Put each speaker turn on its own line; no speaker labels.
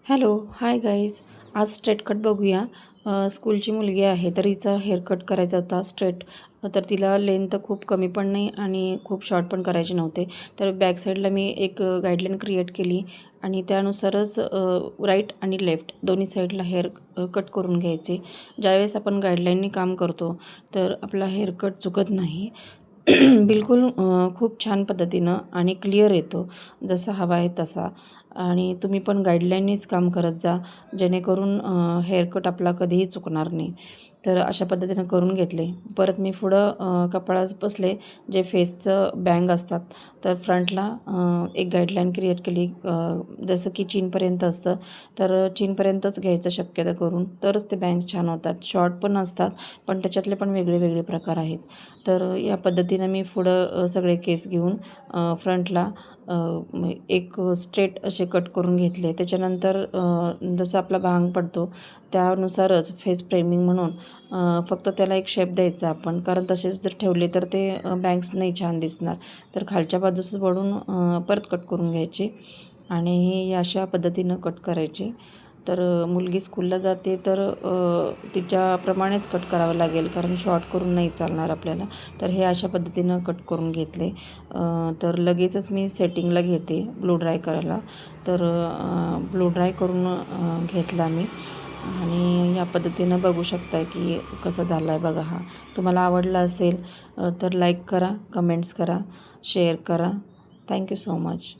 Hello, hi guys. आज straight cut बघूया. स्कूलची मुलगी आहे तर हिचा हेअर कट करायचा होता स्ट्रेट. तर तिला लेंथ खूप कमी पण नाही आणि खूप शॉर्ट पण करायचे नव्हते. तर बॅक साईडला मी एक गाईडलाईन क्रिएट केली आणि त्यानुसारच राईट आणि लेफ्ट दोन्ही साईडला हेअर कट करून घ्यायचे. ज्यावेळेस आपण गाईडलाईननी काम करतो तर आपला हेअर कट चुकत नाही. बिलकुल खूप छान पद्धतीनं आणि क्लिअर येतो, जसा हवा आहे तसा. आणि तुम्ही पण गाईडलाईननीच काम करत जा, जेणेकरून हेअरकट आपला कधीही चुकणार नाही. तर अशा पद्धतीनं करून घेतले. परत मी पुढं कपाळात बसले जे फेसचं बँग असतात, तर फ्रंटला एक गाईडलाईन क्रिएट केली. जसं की चीनपर्यंत असतं, तर चीनपर्यंतच घ्यायचं शक्यता करून, तरच ते बँग्स छान होतात. शॉर्ट पण असतात, पण त्याच्यातले पण वेगळे वेगळे प्रकार आहेत. तर या पद्धतीनं मी पुढं सगळे केस घेऊन फ्रंटला एक स्ट्रेट असे कट करून घेतले. त्याच्यानंतर जसा आपला भांग पडतो त्यानुसारच फेस फ्रेमिंग म्हणून फक्त त्याला एक शेप द्यायचा आपण, कारण तसेच जर ठेवले तर ते बँग्स नाही छान दिसणार. तर खालच्या बाजूस वळून परत कट करून घ्यायचे आणि हे अशा पद्धतीनं कट करायचे. तर मुलगी स्कूलला जाते तर तिच्याप्रमाणेच कट करावं लागेल, कारण शॉर्ट करून नाही चालणार आपल्याला. तर हे अशा पद्धतीनं कट करून घेतले. तर लगेचच मी सेटिंगला घेते ब्लो ड्राय करायला. तर ब्लो ड्राय करून घेतला मी आणि या पद्धतीनं बघू शकता की कसा झाला आहे बघा हा. तुम्हाला आवडला असेल तर लाईक करा, कमेंट्स करा, शेअर करा. Thank you so much.